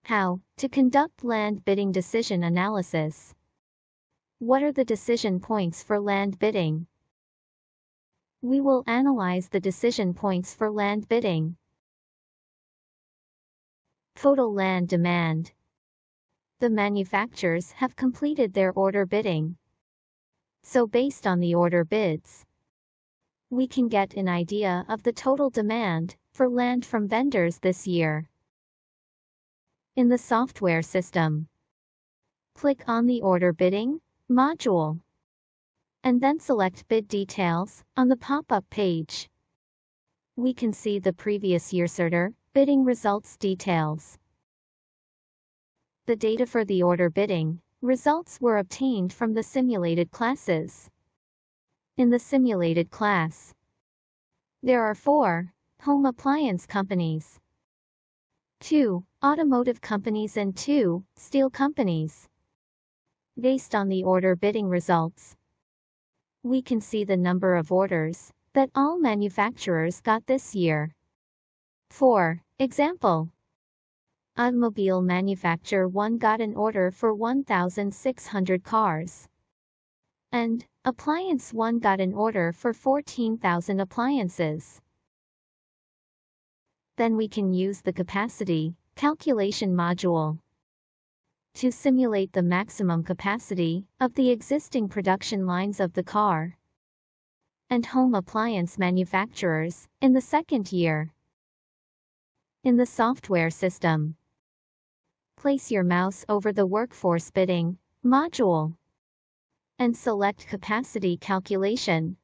How to conduct land bidding decision analysis. What are the decision points for land bidding? We will analyze the decision points for land bidding. Total land demand. The manufacturers have completed their order bidding. So based on the order bids, we can get an idea of the total demand for land from vendors this year. In the software system, click on the Order Bidding module, and then select Bid Details on the pop-up page. We can see the previous year's order bidding results details. The data for the order bidding results were obtained from the simulated classes. In the simulated class, there are 4 home appliance companies, 2 automotive companies and 2 steel companies. Based on the order bidding results, we can see the number of orders that all manufacturers got this year. For example, automobile manufacturer 1 got an order for 1,600 cars, and appliance 1 got an order for 14,000 appliances. Then we can use the capacity calculation module to simulate the maximum capacity of the existing production lines of the car and home appliance manufacturers in the second year. In the software system, place your mouse over the workforce bidding module and select capacity calculation.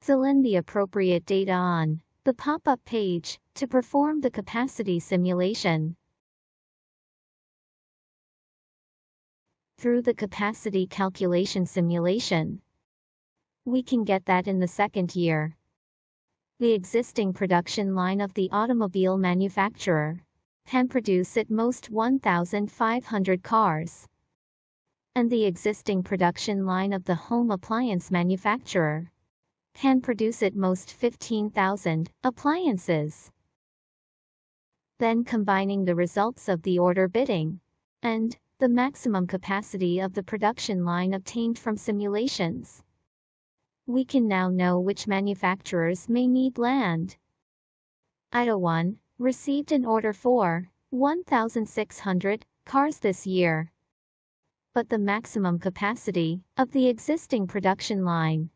Fill in the appropriate data on the pop-up page to perform the capacity simulation. Through the capacity calculation simulation, we can get that in the second year, the existing production line of the automobile manufacturer can produce at most 1,500 cars, and the existing production line of the home appliance manufacturer can produce at most 15,000 appliances. Then combining the results of the order bidding and the maximum capacity of the production line obtained from simulations, we can now know which manufacturers may need land. Auto 1 received an order for 1,600 cars this year, but the maximum capacity of the existing production line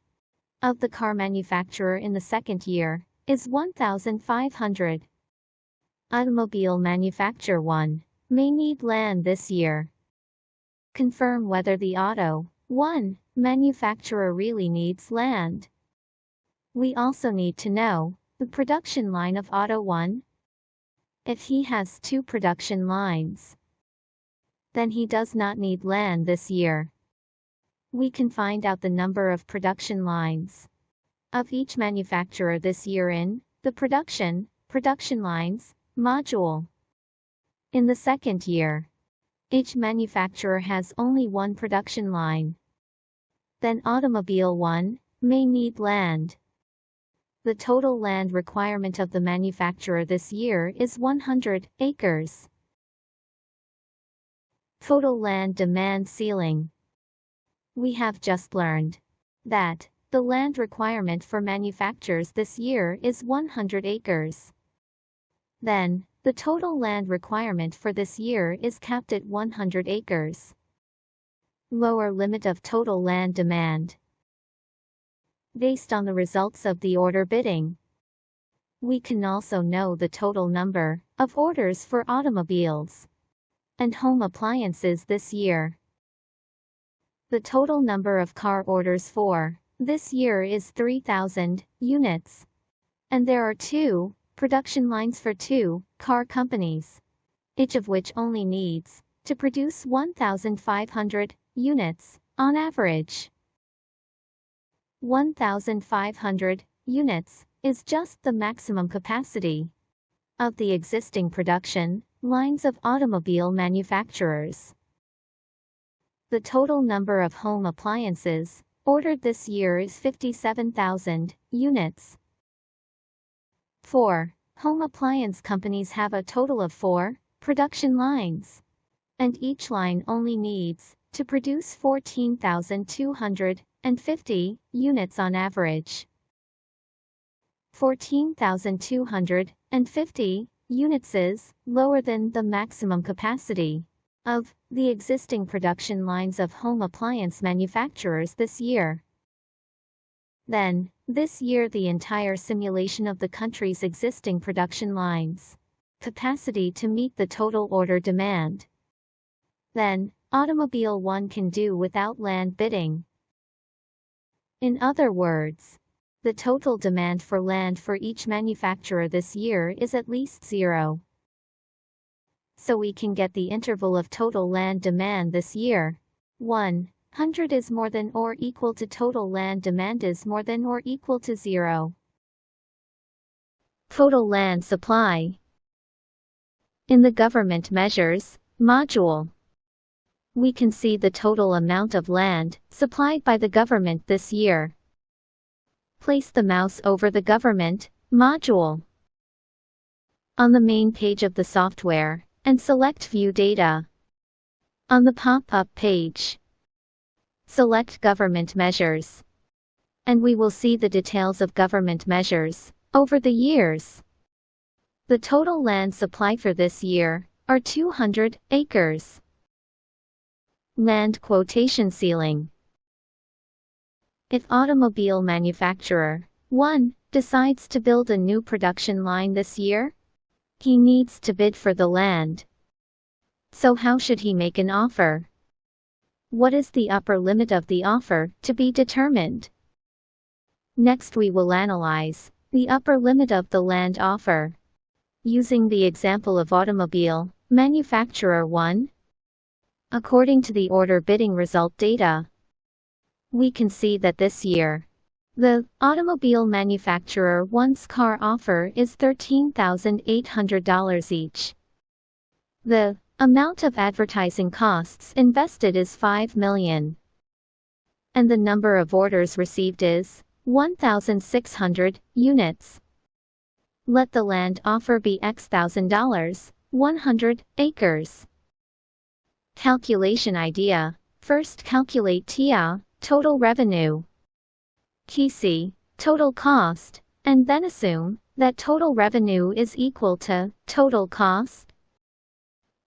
of the car manufacturer in the second year is 1,500. Automobile manufacturer 1 may need land this year. Confirm whether the Auto 1 manufacturer really needs land. We also need to know the production line of Auto 1. If he has 2 production lines, then he does not need land this year. We can find out the number of production lines of each manufacturer this year in the production lines module. In the second year, each manufacturer has only 1 production line. Then automobile 1 may need land. The total land requirement of the manufacturer this year is 100 acres. Total land demand ceiling. We have just learned that the land requirement for manufacturers this year is 100 acres. Then, the total land requirement for this year is capped at 100 acres. Lower limit of total land demand. Based on the results of the order bidding, we can also know the total number of orders for automobiles and home appliances this year. The total number of car orders for this year is 3,000 units, and there are 2 production lines for 2 car companies, each of which only needs to produce 1,500 units on average. 1,500 units is just the maximum capacity of the existing production lines of automobile manufacturers. The total number of home appliances ordered this year is 57,000 units. 4 home appliance companies have a total of 4 production lines. And each line only needs to produce 14,250 units on average. 14,250 units is lower than the maximum capacity of the existing production lines of home appliance manufacturers this year. Then, this year the entire simulation of the country's existing production lines capacity to meet the total order demand. Then, Automobile 1 can do without land bidding. In other words, the total demand for land for each manufacturer this year is at least 0. So we can get the interval of total land demand this year. 100 is more than or equal to total land demand is more than or equal to 0. Total land supply. In the government measures module, we can see the total amount of land supplied by the government this year. Place the mouse over the government module on the main page of the software and select View Data. On the pop-up page, select Government Measures, and we will see the details of government measures over the years. The total land supply for this year are 200 acres. Land quotation ceiling. If automobile manufacturer 1 decides to build a new production line this year, he needs to bid for the land. So how should he make an offer? What is the upper limit of the offer to be determined? Next we will analyze the upper limit of the land offer using the example of automobile manufacturer 1. According to the order bidding result data, we can see that this year, the automobile manufacturer 1's car offer is $13,800 each. The amount of advertising costs invested is $5 million. And the number of orders received is 1,600 units. Let the land offer be X thousand dollars, 100 acres. Calculation idea. First calculate TIA, total revenue, TC, total cost, and then assume that total revenue is equal to total cost.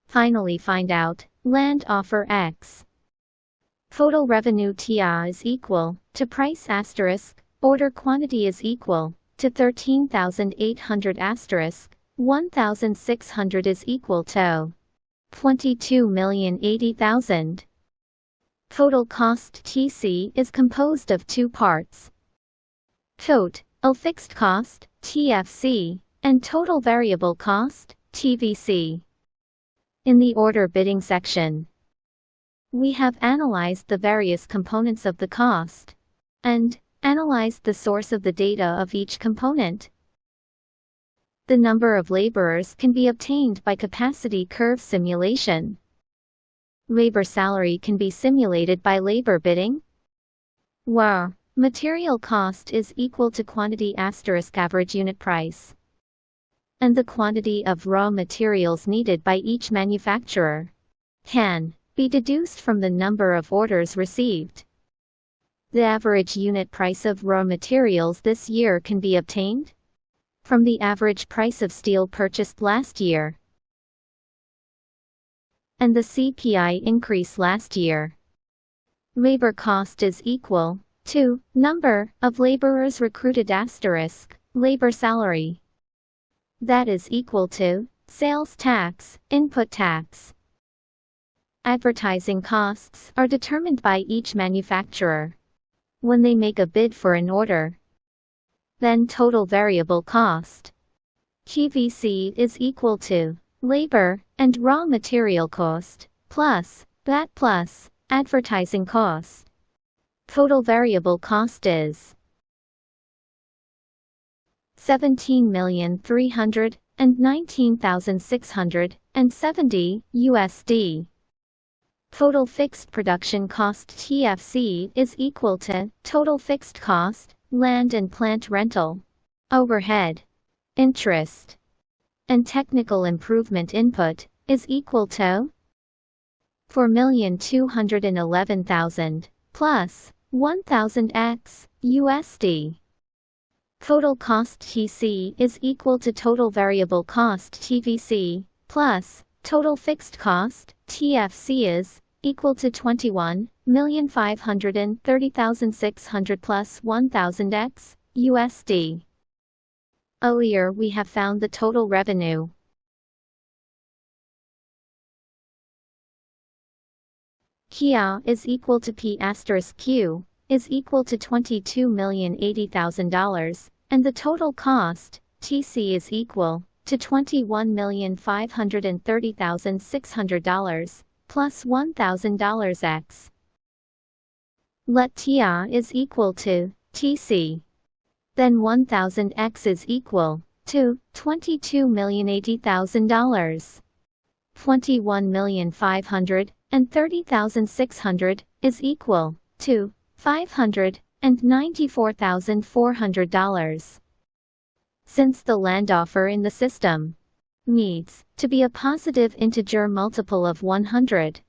Finally find out land offer X. Total revenue TIA is equal to price asterisk, order quantity is equal to 13,800 asterisk, 1,600 is equal to 22,080,000. Total cost TC is composed of two parts. Total fixed cost, TFC, and total variable cost, TVC. In the order bidding section, we have analyzed the various components of the cost and analyzed the source of the data of each component. The number of laborers can be obtained by capacity curve simulation. Labor salary can be simulated by labor bidding, where material cost is equal to quantity asterisk average unit price, and the quantity of raw materials needed by each manufacturer can be deduced from the number of orders received. The average unit price of raw materials this year can be obtained from the average price of steel purchased last year and the CPI increase last year. Labor cost is equal to number of laborers recruited asterisk labor salary. That is equal to sales tax, input tax. Advertising costs are determined by each manufacturer when they make a bid for an order. Then total variable cost, TVC, is equal to labor and raw material cost plus that plus advertising cost. Total variable cost is $17,319,670 USD. Total fixed production cost TFC is equal to total fixed cost, land and plant rental, overhead, interest, and technical improvement input, is equal to 4,211,000 plus 1,000x USD. Total cost TC is equal to total variable cost TVC plus total fixed cost TFC is equal to 21,530,600 plus 1,000x USD. Earlier we have found the total revenue. Kia is equal to P asterisk Q is equal to $22,080,000, and the total cost, TC, is equal to $21,530,600, plus $1,000 x. Let TIA is equal to TC. Then 1,000 x is equal to $22,080,000. 21,530,600 is equal to $594,400. Since the land offer in the system needs to be a positive integer multiple of 100,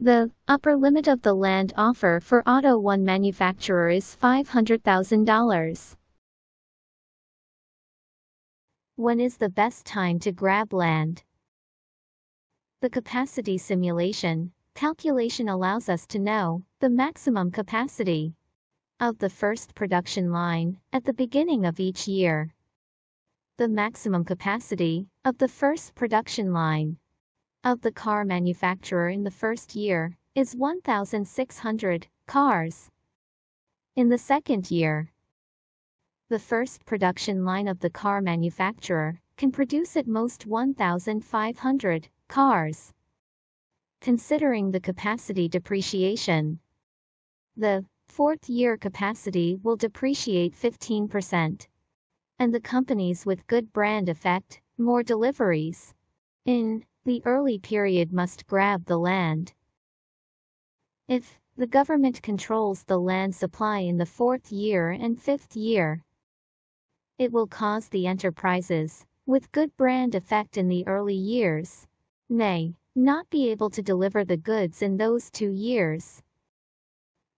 the upper limit of the land offer for Auto 1 manufacturer is $500,000. When is the best time to grab land? The capacity simulation calculation allows us to know the maximum capacity of the first production line at the beginning of each year. The maximum capacity of the first production line of the car manufacturer in the first year is 1,600 cars. In the second year, the first production line of the car manufacturer can produce at most 1,500 cars. Considering the capacity depreciation, the fourth year capacity will depreciate 15%, and the companies with good brand effect, more deliveries in the early period must grab the land. If the government controls the land supply in the fourth year and fifth year, it will cause the enterprises with good brand effect in the early years not be able to deliver the goods in those 2 years.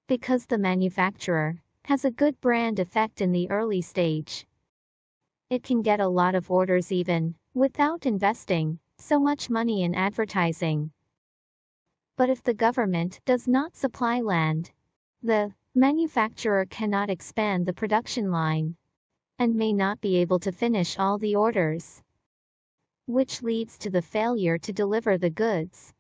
Because the manufacturer has a good brand effect in the early stage, it can get a lot of orders even without investing so much money in advertising. But if the government does not supply land, the manufacturer cannot expand the production line and may not be able to finish all the orders, which leads to the failure to deliver the goods.